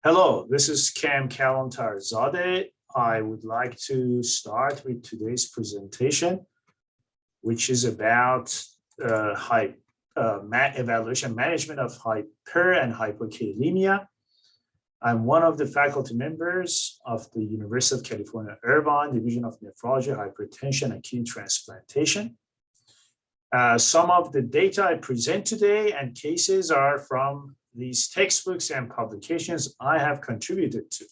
Hello, this is Kalantar-Zadeh. I would like to start with today's presentation, which is about evaluation management of hyper and hypokalemia. I'm one of the faculty members of the University of California, Irvine Division of Nephrology, Hypertension, and Kidney Transplantation. Some of the data I present today and cases are from these textbooks and publications I have contributed to.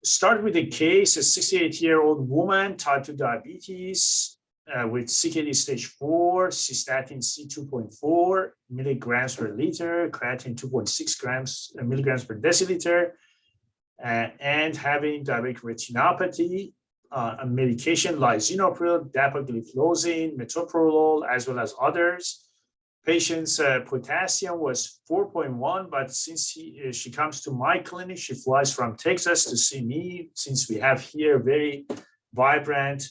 Start with a case, a 68-year-old woman, type 2 diabetes with CKD stage 4, cystatin C 2.4 milligrams per liter, creatinine 2.6 milligrams per deciliter, and having diabetic retinopathy, a medication lisinopril, dapagliflozin, metoprolol, as well as others. Patient's potassium was 4.1, but since she comes to my clinic, she flies from Texas to see me, since we have here very vibrant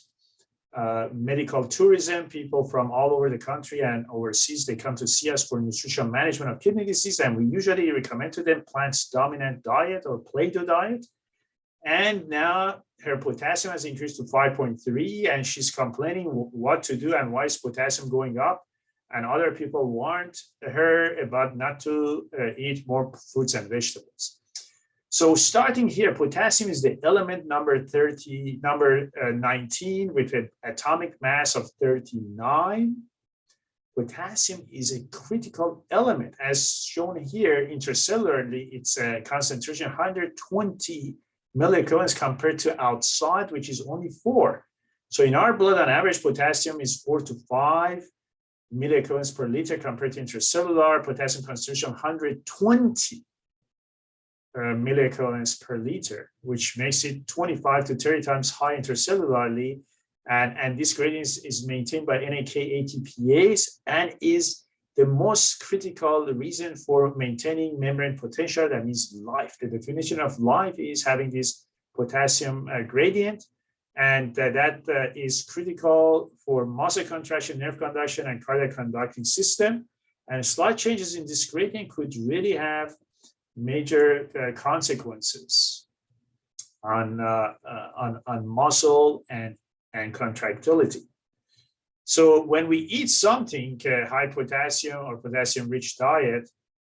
medical tourism. People from all over the country and overseas, they come to see us for nutritional management of kidney disease, and we usually recommend to them plants-dominant diet or Play-Doh diet. And now her potassium has increased to 5.3, and she's complaining what to do and why is potassium going up. And other people warned her about not to eat more fruits and vegetables. So starting here, potassium is the element number 19 with an atomic mass of 39. Potassium is a critical element. As shown here, intracellularly, it's a concentration 120 milliequivalents compared to outside, which is only 4. So in our blood, on average, potassium is 4 to 5 milliequivalents per liter compared to intracellular potassium concentration 120 milliequivalents per liter, which makes it 25 to 30 times high intracellularly. And this gradient is maintained by NAK ATPase and is the most critical reason for maintaining membrane potential. That means life. The definition of life is having this potassium gradient. And that is critical for muscle contraction, nerve conduction, and cardiac conducting system. And slight changes in this gradient could really have major consequences on muscle and contractility. So when we eat something high potassium or potassium-rich diet,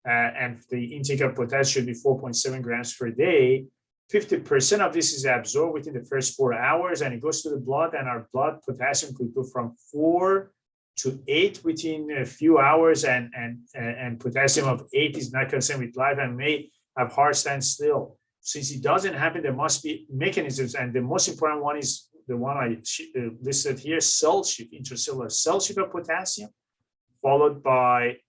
and the intake of potassium should be 4.7 grams per day, 50% of this is absorbed within the first 4 hours, and it goes to the blood, and our blood potassium could go from 4 to 8 within a few hours, and potassium of 8 is not concerned with life and may have heart stand still. Since it doesn't happen, there must be mechanisms, and the most important one is the one I listed here, cell shift, intracellular cell shift of potassium, followed by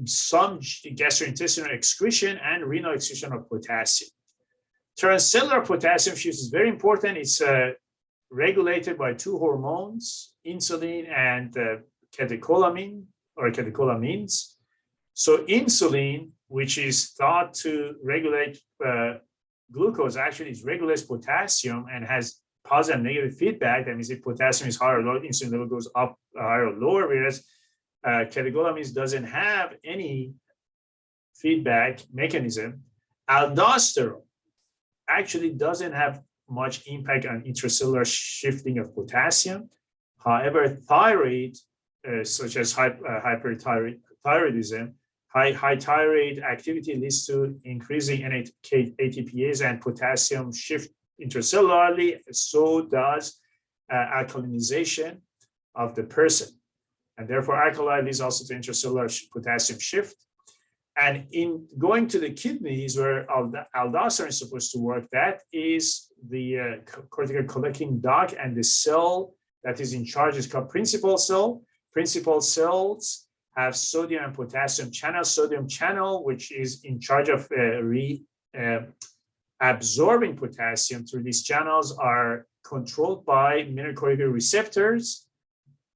some gastrointestinal excretion and renal excretion of potassium. Transcellular potassium shift is very important. It's regulated by 2 hormones, insulin and catecholamine or catecholamines. So insulin, which is thought to regulate glucose, actually it regulates potassium and has positive and negative feedback. That means if potassium is higher or lower, insulin level goes up higher or lower, whereas catecholamines doesn't have any feedback mechanism. Aldosterone actually doesn't have much impact on intracellular shifting of potassium. However, thyroid, such as hyperthyroidism, high thyroid activity leads to increasing NAK ATPase and potassium shift intracellularly. So does alkalinization of the person. And therefore, alkali leads also to intracellular potassium shift. And in going to the kidneys, where aldosterone is supposed to work, that is the cortical collecting duct, and the cell that is in charge is called principal cell. Principal cells have sodium and potassium channels. Sodium channel, which is in charge of absorbing potassium through these channels, are controlled by mineralocorticoid receptors,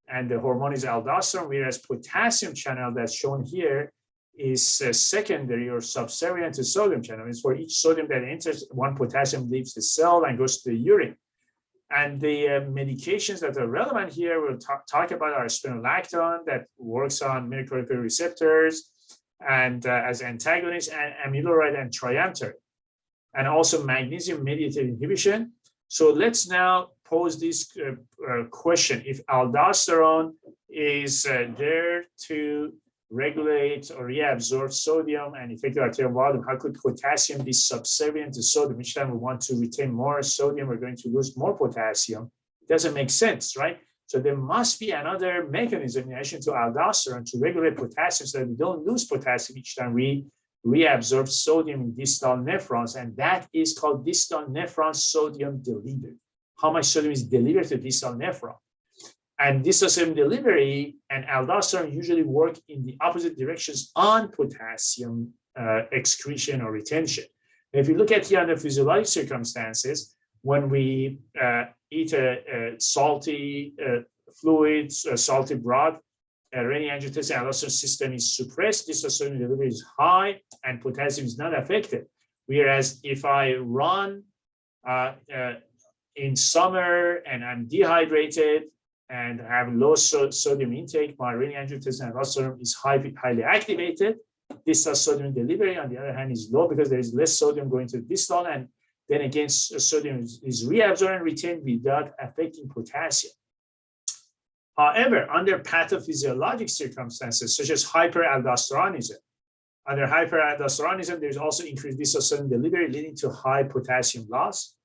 and the hormone is aldosterone, whereas potassium channel that's shown here is secondary or subservient to sodium channel. It's for each sodium that enters, 1 potassium leaves the cell and goes to the urine. And the medications that are relevant here, we'll talk about are spironolactone that works on mineralocorticoid receptors, and as antagonists, and amiloride and triamterate, and also magnesium-mediated inhibition. So let's now pose this question. If aldosterone is there to regulate or reabsorb sodium and effective arterial volume, how could potassium be subservient to sodium? Each time we want to retain more sodium, we're going to lose more potassium. It doesn't make sense, right? So there must be another mechanism in addition to aldosterone to regulate potassium so that we don't lose potassium each time we reabsorb sodium in distal nephrons, and that is called distal nephron sodium delivery. How much sodium is delivered to distal nephron? And distal sodium delivery and aldosterone usually work in the opposite directions on potassium excretion or retention. And if you look at here under physiologic circumstances, when we eat a salty fluids, salty broth, renin-angiotensin aldosterone system is suppressed, distal sodium delivery is high, and potassium is not affected. Whereas if I run in summer and I'm dehydrated and have low sodium intake, my renin-angiotensin aldosterone is highly activated. Distal sodium delivery, on the other hand, is low because there is less sodium going to distal, and then again, sodium is reabsorbed and retained without affecting potassium. However, under pathophysiologic circumstances, such as hyperaldosteronism, under hyperaldosteronism, there's also increased distal sodium delivery, leading to high potassium loss.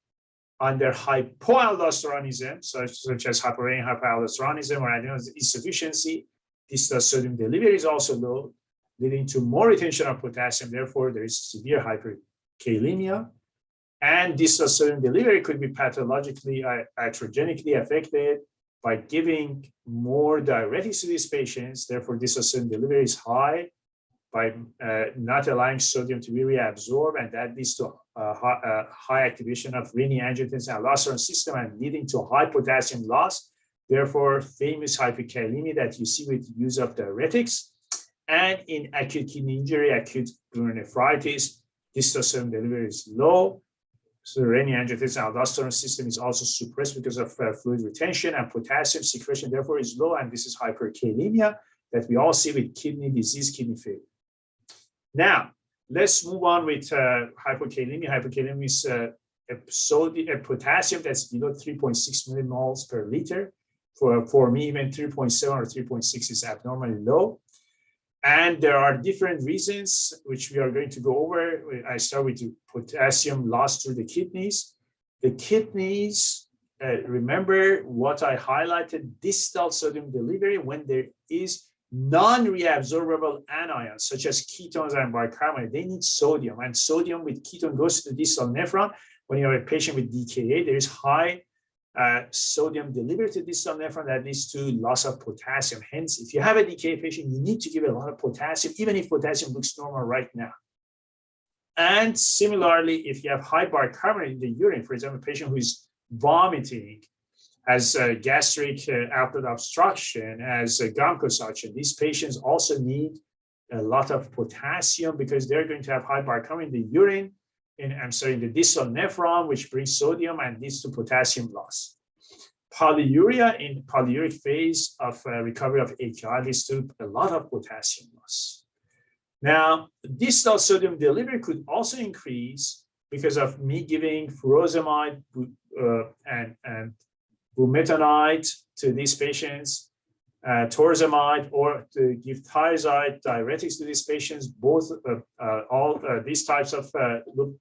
Under hypoaldosteronism, such as hyporenia, hyperaldosteronism, or adrenal insufficiency, distal sodium delivery is also low, leading to more retention of potassium. Therefore, there is severe hyperkalemia. And distal sodium delivery could be pathologically, iatrogenically affected by giving more diuretics to these patients. Therefore, distal sodium delivery is high by not allowing sodium to be reabsorbed, and that leads to high activation of renin-angiotensin aldosterone system and leading to high potassium loss. Therefore, famous hyperkalemia that you see with use of diuretics. And in acute kidney injury, acute glomerulonephritis, distal sodium delivery is low. So the renin-angiotensin aldosterone system is also suppressed because of fluid retention, and potassium secretion therefore is low, and this is hyperkalemia that we all see with kidney disease, kidney failure. Now, let's move on with hypokalemia. Hypokalemia is a potassium that's below 3.6 millimoles per liter. For me, even 3.7 or 3.6 is abnormally low. And there are different reasons which we are going to go over. I start with the potassium loss through the kidneys. The kidneys, remember what I highlighted, distal sodium delivery when there is non-reabsorbable anions, such as ketones and bicarbonate. They need sodium, and sodium with ketone goes to the distal nephron. When you have a patient with DKA, there is high sodium delivered to distal nephron that leads to loss of potassium. Hence, if you have a DKA patient, you need to give a lot of potassium, even if potassium looks normal right now. And similarly, if you have high bicarbonate in the urine, for example, a patient who is vomiting, has gastric outlet obstruction, has gum consumption, these patients also need a lot of potassium because they're going to have high bicarbonate in the urine, in the distal nephron, which brings sodium and leads to potassium loss. Polyuria in polyuric phase of recovery of AKI leads to a lot of potassium loss. Now, distal sodium delivery could also increase because of me giving furosemide and bumetanide to these patients, torsemide, or to give thiazide diuretics to these patients. Both all these types of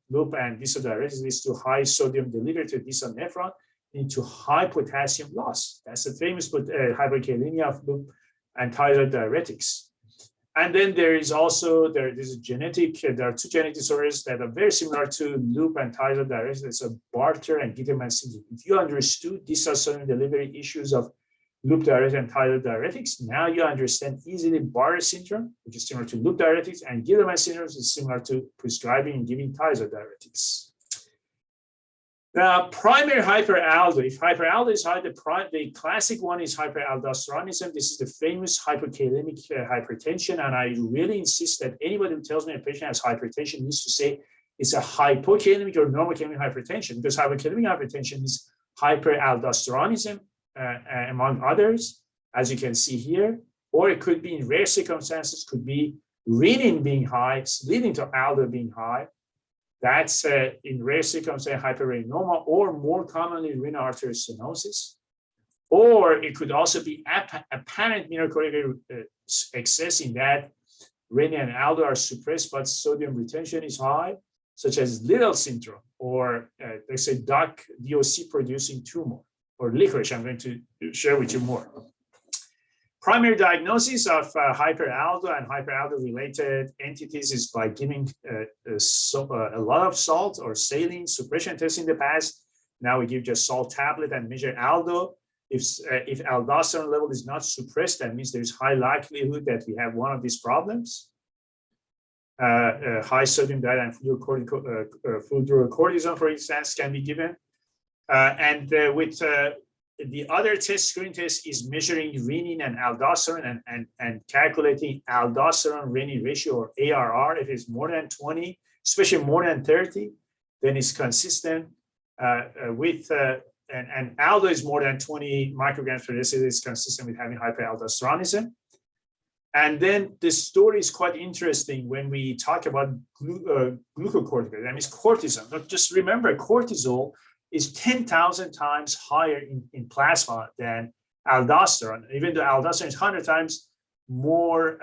loop and distal diuretics leads to high sodium delivery to distal nephron, into high potassium loss. That's the famous hyperkalemia of loop and thiazide diuretics. And then there is also there are two genetic disorders that are very similar to loop and thiazide diuretics. It's a Bartter and Gittleman syndrome. If you understood distal sodium delivery issues of loop diuretics and thiazide diuretics, now you understand easily Bartter syndrome, which is similar to loop diuretics, and Gittleman syndrome is similar to prescribing and giving thiazide diuretics. Now, primary hyperaldo. If hyperaldo is high, the classic one is hyperaldosteronism. This is the famous hyperkalemic hypertension, and I really insist that anybody who tells me a patient has hypertension needs to say it's a hypokalemic or normokalemic hypertension, because hyperkalemic hypertension is hyperaldosteronism, among others, as you can see here, or it could be in rare circumstances, could be renin being high, leading to aldo being high. That's in rare circumstances hypereninoma, or more commonly renal artery stenosis. Or it could also be apparent mineralocorticoid excess, in that renin and aldo are suppressed, but sodium retention is high, such as Liddle syndrome, or let's say DOC producing tumor, or licorice. I'm going to share with you more. Primary diagnosis of hyperaldo and hyperaldo related entities is by giving a lot of salt or saline suppression tests in the past. Now we give just salt tablet and measure aldo. If aldosterone level is not suppressed, that means there's high likelihood that we have one of these problems. High sodium diet and fluorocortisone, for instance, can be given. With the other test, screen test, is measuring renin and aldosterone and calculating aldosterone renin ratio, or ARR. If it's more than 20, especially more than 30, then it's consistent with and aldo is more than 20 micrograms per deciliter, is consistent with having hyperaldosteronism. And then the story is quite interesting when we talk about glucocorticoid. That means cortisol. But just remember, cortisol is 10,000 times higher in plasma than aldosterone, even though aldosterone is 100 times more,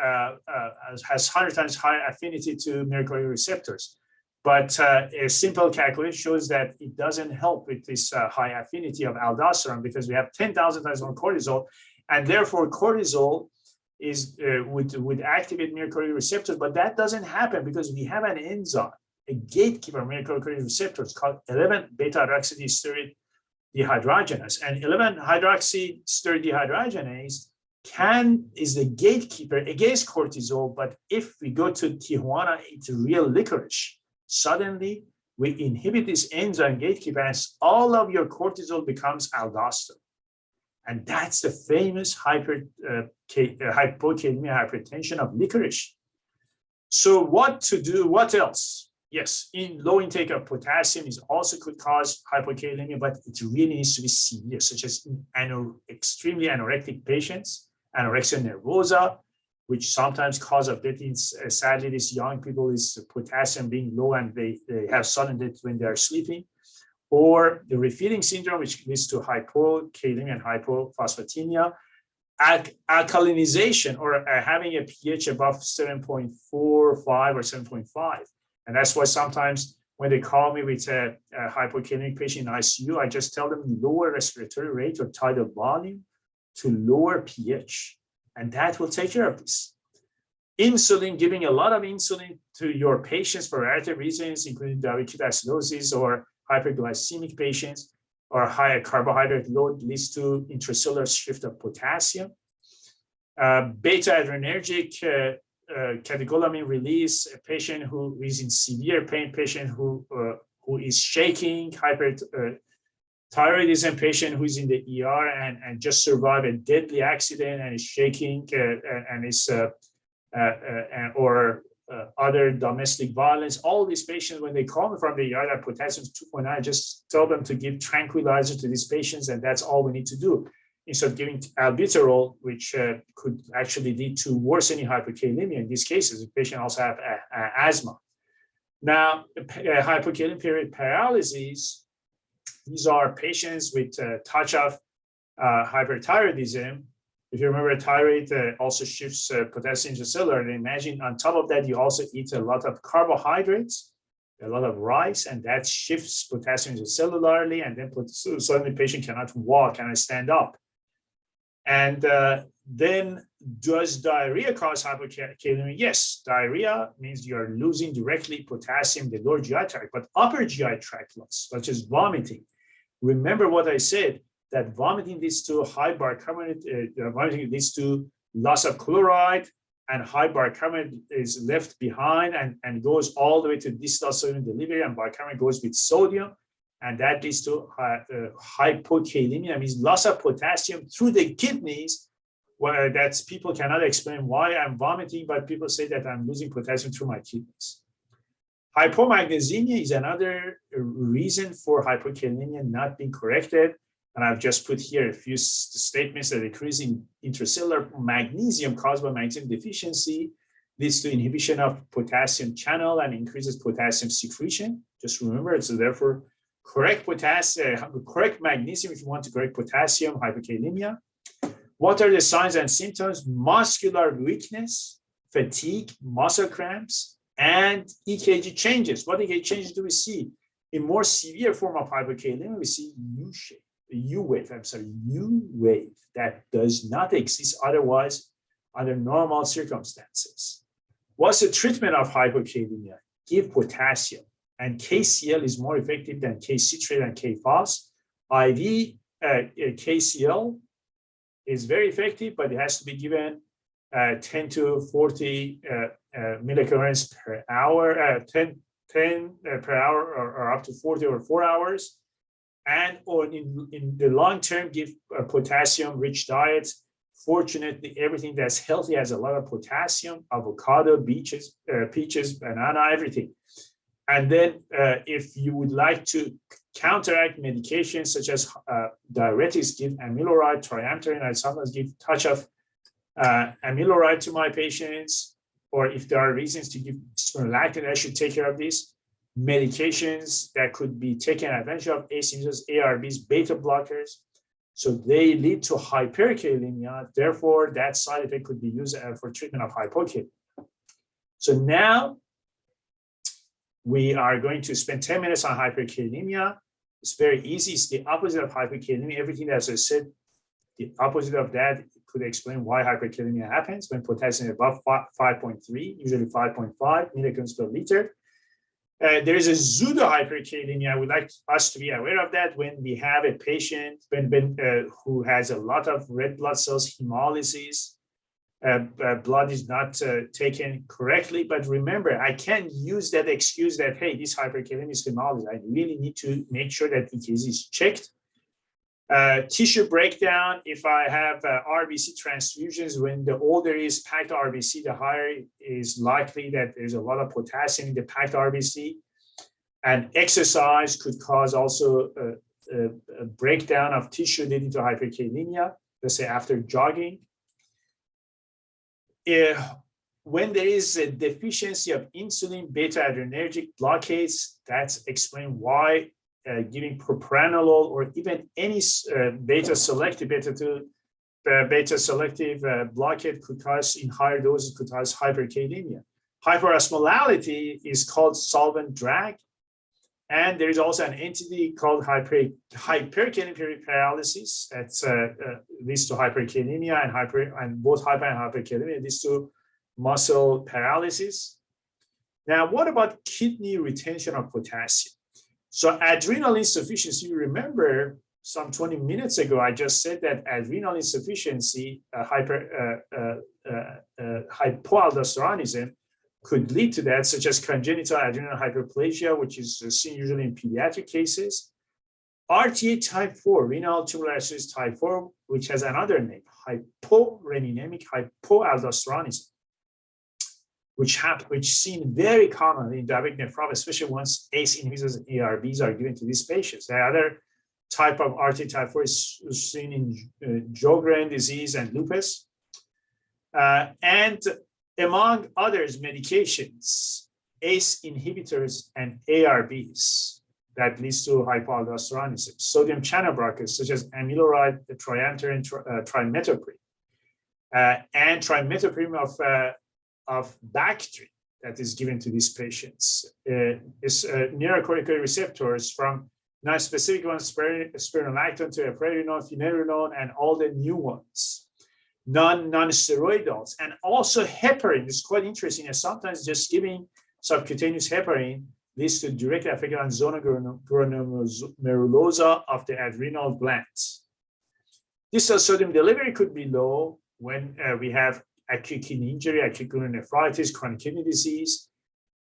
has 100 times higher affinity to mineralocorticoid receptors. But a simple calculation shows that it doesn't help with this high affinity of aldosterone, because we have 10,000 times more cortisol, and therefore cortisol is would activate mineralocorticoid receptors. But that doesn't happen because we have an enzyme, a gatekeeper of mineralocorticoid receptors, called 11-beta-hydroxysteroid dehydrogenase. And 11-hydroxysteroid dehydrogenase is the gatekeeper against cortisol. But if we go to Tijuana, it's real licorice. Suddenly, we inhibit this enzyme gatekeeper, and all of your cortisol becomes aldosterone. And that's the famous hypokalemia, hypertension of licorice. So what to do? What else? Yes, in low intake of potassium is also could cause hypokalemia, but it really needs to be severe, such as in extremely anorectic patients, anorexia nervosa, which sometimes cause of death in, sadly, these young people is potassium being low and they have sudden death when they are sleeping. Or the refeeding syndrome, which leads to hypokalemia and hypophosphatemia. Alkalinization, or having a pH above 7.45 or 7.5. And that's why sometimes when they call me with a hypokalemic patient in ICU, I just tell them lower respiratory rate or tidal volume to lower pH. And that will take care of this. Insulin, giving a lot of insulin to your patients for a variety of reasons, including diabetic acidosis or hyperglycemic patients, or higher carbohydrate load, leads to intracellular shift of potassium. Beta-adrenergic catecholamine release, a patient who is in severe pain, patient who is shaking, hyperthyroidism patient who is in the ER and just survived a deadly accident and is shaking and is other domestic violence. All these patients, when they call me from the ER, that potassium is 2.9, I just tell them to give tranquilizer to these patients, and that's all we need to do. Instead of giving albuterol, which could actually lead to worsening hypokalemia in these cases. The patient also have asthma. Now, hypokalemic period paralysis, these are patients with a touch of hyperthyroidism. If you remember, thyroid also shifts potassium intracellular. And imagine on top of that, you also eat a lot of carbohydrates, a lot of rice, and that shifts potassium intracellularly. And then suddenly the patient cannot walk, cannot stand up. And then does diarrhea cause hypokalemia? Yes, diarrhea means you are losing directly potassium, the lower GI tract, but upper GI tract loss, such as vomiting. Remember what I said, that vomiting leads to high bicarbonate, vomiting leads to loss of chloride, and high bicarbonate is left behind and goes all the way to distal sodium delivery, and bicarbonate goes with sodium, and that leads to hypokalemia, means loss of potassium through the kidneys. Well, that's people cannot explain why I'm vomiting, but people say that I'm losing potassium through my kidneys. Hypomagnesemia is another reason for hypokalemia not being corrected. And I've just put here a few statements that decreasing intracellular magnesium caused by magnesium deficiency leads to inhibition of potassium channel and increases potassium secretion. Just remember, so therefore, correct magnesium if you want to correct potassium hyperkalemia. What are the signs and symptoms? Muscular weakness, fatigue, muscle cramps, and EKG changes. What EKG changes do we see? In more severe form of hyperkalemia, we see U wave that does not exist otherwise under normal circumstances. What's the treatment of hypokalemia? Give potassium, and KCl is more effective than K-citrate and K-phos. IV KCl is very effective, but it has to be given 10 to 40 milligrams per hour, 10 per hour or up to 40 or 4 hours. And in the long term, give potassium-rich diets. Fortunately, everything that's healthy has a lot of potassium: avocado, peaches, banana, everything. And then if you would like to counteract medications such as diuretics, give amiloride, triamterene. I sometimes give a touch of amiloride to my patients, or if there are reasons to give spironolactone, I should take care of this. Medications that could be taken advantage of, ACE inhibitors, ARBs, beta blockers. So they lead to hyperkalemia. Therefore, that side effect could be used for treatment of hypokalemia. So now we are going to spend 10 minutes on hyperkalemia. It's very easy. It's the opposite of hyperkalemia. Everything that I said, the opposite of that could explain why hyperkalemia happens when potassium is above 5.3, usually 5.5 milligrams per liter. There is a pseudo hyperkalemia. I would like us to be aware of that when we have a patient who has a lot of red blood cells, hemolysis, blood is not taken correctly. But remember, I can't use that excuse that, hey, this hyperkalemia is hemolysis. I really need to make sure that EKG is checked. Tissue breakdown, if I have RBC transfusions, when the older is packed RBC, the higher is likely that there's a lot of potassium in the packed RBC. And exercise could cause also a breakdown of tissue leading to hyperkalemia, let's say after jogging. When there is a deficiency of insulin beta-adrenergic blockades, that's explained why giving propranolol or even any beta-selective blockade could cause, in higher doses, could cause hyperkalemia. Hyperosmolality is called solvent drag. And there is also an entity called hyperkalemia paralysis that leads to hyperkalemia, and both hyper and hyperkalemia leads to muscle paralysis. Now, what about kidney retention of potassium? So adrenal insufficiency, remember some 20 minutes ago, I just said that adrenal insufficiency, hypoaldosteronism, could lead to that, such as congenital adrenal hyperplasia, which is seen usually in pediatric cases. RTA type 4, renal tubular acidosis type 4, which has another name, hyporeninemic hypoaldosteronism, which is seen very commonly in diabetic nephropathy, especially once ACE inhibitors and ARBs are given to these patients. The other type of RTA type 4 is seen in Sjogren disease and lupus. And among others, medications, ACE inhibitors and ARBs that leads to hypoaldosteronism, sodium channel blockers such as amiloride, triamterene, trimethoprim, and trimethoprim of Bactrim that is given to these patients. Is neurocorticoid receptors from non-specific ones, spironolactone to eplerenone, finerenone, and all the new ones. Non-steroidals, and also heparin. It's quite interesting, and sometimes just giving subcutaneous heparin leads to direct effect on zona glomerulosa of the adrenal glands. Distal sodium delivery could be low when we have acute kidney injury, acute glomerulonephritis, chronic kidney disease,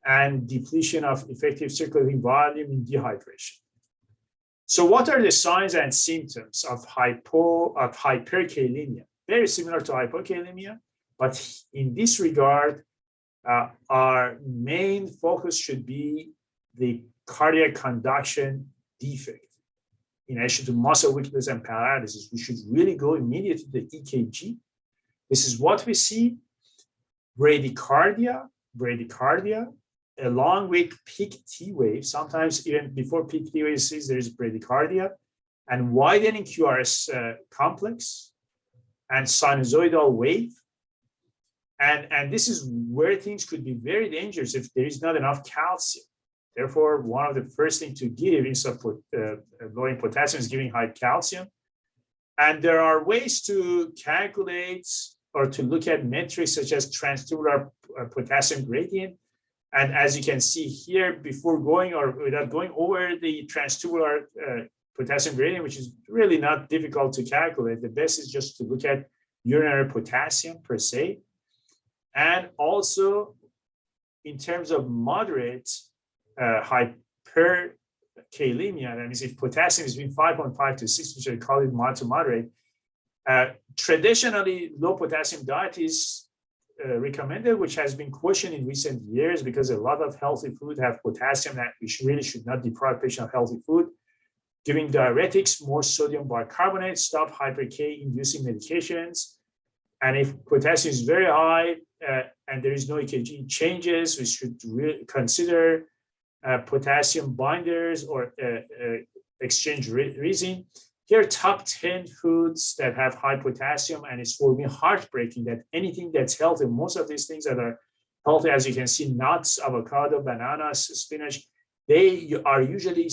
and depletion of effective circulating volume in dehydration. So what are the signs and symptoms of hyperkalemia? Very similar to hypokalemia, but in this regard, our main focus should be the cardiac conduction defect. In addition to muscle weakness and paralysis, we should really go immediately to the EKG. This is what we see. bradycardia, along with peak T wave. Sometimes even before peak T wave there's bradycardia, and widening QRS complex, and sinusoidal wave. And this is where things could be very dangerous if there is not enough calcium. Therefore, one of the first things to give instead of lowering potassium is giving high calcium. And there are ways to calculate or to look at metrics such as transtubular potassium gradient. And as you can see here, before going or without going over the transtubular potassium gradient, which is really not difficult to calculate, the best is just to look at urinary potassium per se. And also in terms of moderate hyperkalemia, that means if potassium is between 5.5 to 6, which I call it mild to moderate, traditionally low potassium diet is recommended, which has been questioned in recent years because a lot of healthy food have potassium that we really should not deprive patients of healthy food. Giving diuretics, more sodium bicarbonate, stop hyper-K inducing medications. And if potassium is very high and there is no EKG changes, we should consider potassium binders or exchange resin. Here are top 10 foods that have high potassium, and it's for me heartbreaking that anything that's healthy, most of these things that are healthy, as you can see, nuts, avocado, bananas, spinach, they are usually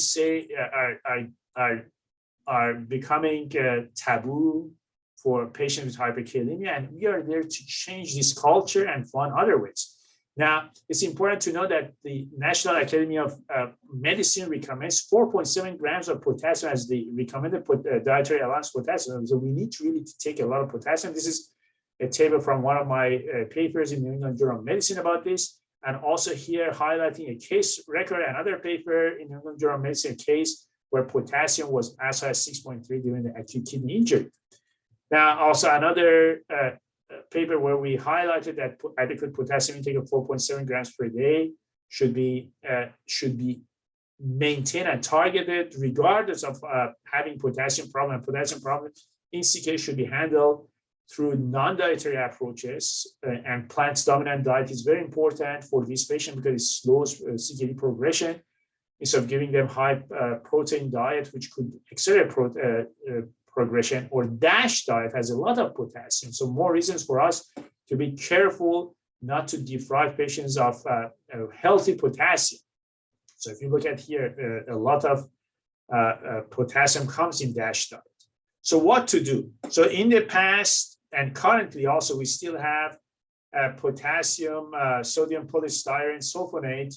are becoming taboo for patients with hyperkalemia, and we are there to change this culture and find other ways. Now, it's important to know that the National Academy of Medicine recommends 4.7 grams of potassium as the recommended dietary allowance potassium. So we need to really take a lot of potassium. This is a table from one of my papers in New England Journal of Medicine about this. And also here highlighting a case record, another paper in New England Journal of Medicine, a case where potassium was as high as 6.3 during the acute kidney injury. Now, also another paper where we highlighted that adequate potassium intake of 4.7 grams per day should be maintained and targeted regardless of having potassium problem. And potassium problem in CK should be handled through non-dietary approaches, and plants dominant diet is very important for this patient because it slows CKD progression. Instead of giving them high protein diet, which could accelerate progression, or DASH diet has a lot of potassium. So more reasons for us to be careful not to deprive patients of healthy potassium. So if you look at here, a lot of potassium comes in DASH diet. So what to do? So in the past and currently also, we still have potassium, sodium polystyrene sulfonate,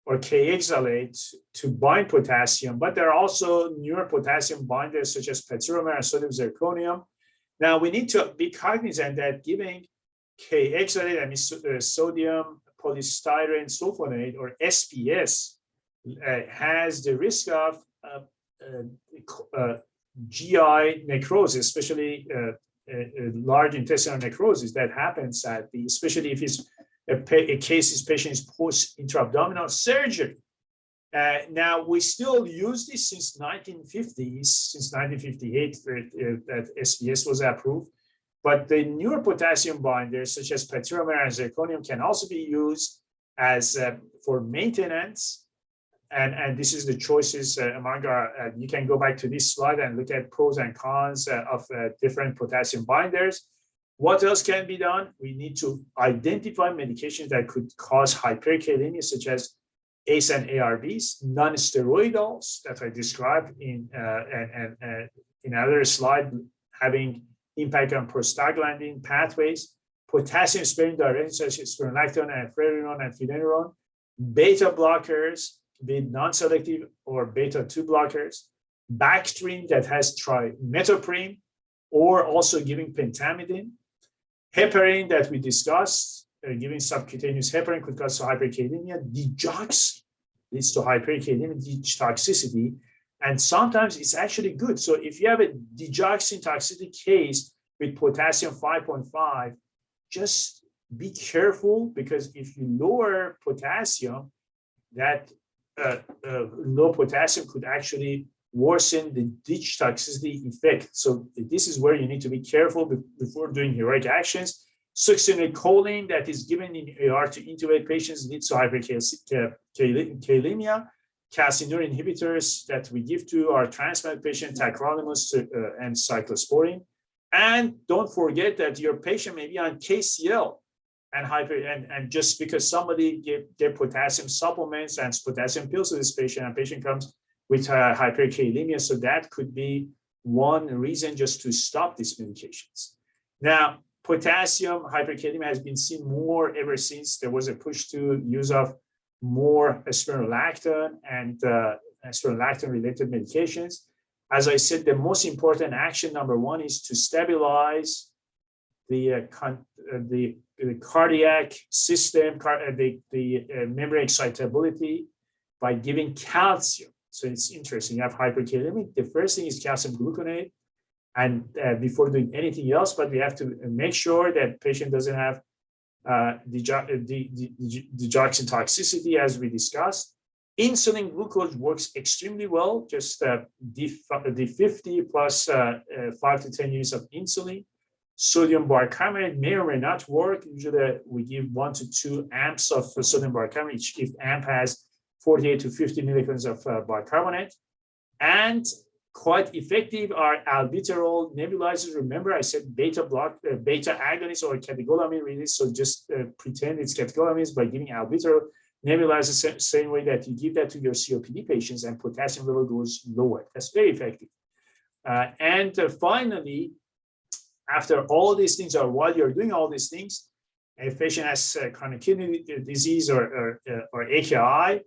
or K-exalate to bind potassium, but there are also newer potassium binders such as patiromer and sodium zirconium. Now we need to be cognizant that giving K-exalate, I mean sodium polystyrene sulfonate, or SPS, has the risk of GI necrosis, especially large intestinal necrosis that happens sadly, especially if it's a case this patient is post-intra-abdominal surgery. Now, we still use this since 1950s, since 1958 that SPS was approved, but the newer potassium binders such as patiromer and zirconium can also be used as for maintenance. And this is the choices among our, you can go back to this slide and look at pros and cons of different potassium binders. What else can be done? We need to identify medications that could cause hyperkalemia, such as ACE and ARBs, non-steroidals that I described in another slide, having impact on prostaglandin pathways, potassium-sparing diuretics such as spironolactone and eplerenone and finerenone, beta blockers, be it non-selective or beta-2 blockers, Bactrim that has trimethoprim, or also giving pentamidine, heparin that we discussed, giving subcutaneous heparin could cause hyperkalemia, digox leads to hyperkalemia, toxicity, and sometimes it's actually good. So if you have a digoxin toxicity case with potassium 5.5, just be careful, because if you lower potassium, that low potassium could actually worsen the ditch toxicity effect. So this is where you need to be careful before doing heroic actions. Succinylcholine that is given in AR to intubate patients leads to hyperkalemia. Calcineurin inhibitors that we give to our transplant patient, tacrolimus and cyclosporine. And don't forget that your patient may be on KCl and just because somebody gave potassium supplements and potassium pills to this patient, and patient comes with hyperkalemia, so that could be one reason just to stop these medications. Now, potassium hyperkalemia has been seen more ever since there was a push to use of more spironolactone and spironolactone-related medications. As I said, the most important action, number one, is to stabilize the cardiac system, the membrane excitability by giving calcium. So it's interesting. You have hyperkalemia. The first thing is calcium gluconate, and before doing anything else, but we have to make sure that patient doesn't have digoxin toxicity, as we discussed. Insulin glucose works extremely well, just D50 plus 5 to 10 units of insulin. Sodium bicarbonate may or may not work. Usually we give 1 to 2 amps of sodium bicarbonate. Each amp has 48 to 50 milligrams of bicarbonate. And quite effective are albuterol nebulizers. Remember, I said beta agonist or catecholamine release. So just pretend it's catecholamines by giving albuterol nebulizers, same way that you give that to your COPD patients, and potassium level goes lower. That's very effective. And finally, after all these things, or while you're doing all these things, if a patient has chronic kidney disease or AKI,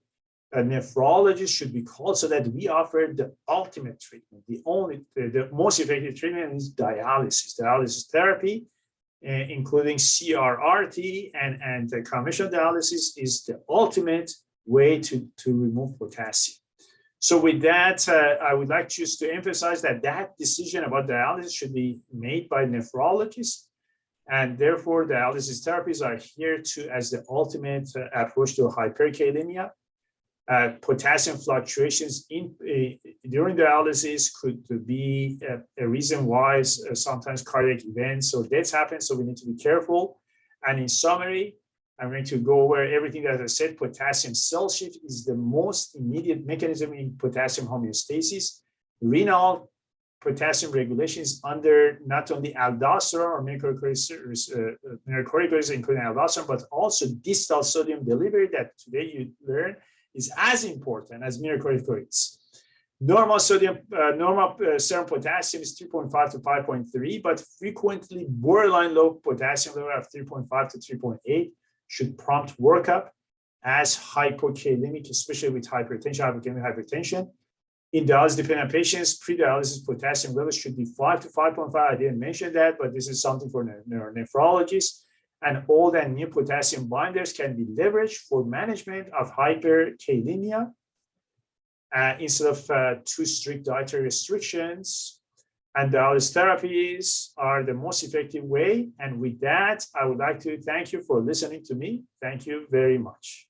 a nephrologist should be called so that we offer the ultimate treatment. The most effective treatment is dialysis therapy, including CRRT and the conventional dialysis is the ultimate way to remove potassium. So with that, I would like just to emphasize that decision about dialysis should be made by nephrologists, and therefore dialysis therapies are here as the ultimate approach to hyperkalemia. Potassium fluctuations during dialysis could be a reason why sometimes cardiac events or deaths happen, so we need to be careful. And in summary, I'm going to go over everything that I said. Potassium cell shift is the most immediate mechanism in potassium homeostasis. Renal potassium regulation is under not only aldosterone or mineralocorticoids, including aldosterone, but also distal sodium delivery that today you learn is as important as mineralocorticoids. Normal serum potassium is 3.5 to 5.3, but frequently borderline low potassium level of 3.5 to 3.8 should prompt workup as hypokalemic, especially with hypertension. In dialysis-dependent patients, pre-dialysis potassium levels should be 5 to 5.5. I didn't mention that, but this is something for nephrologists. And old and new potassium binders can be leveraged for management of hyperkalemia instead of too strict dietary restrictions. And dialysis therapies are the most effective way. And with that, I would like to thank you for listening to me. Thank you very much.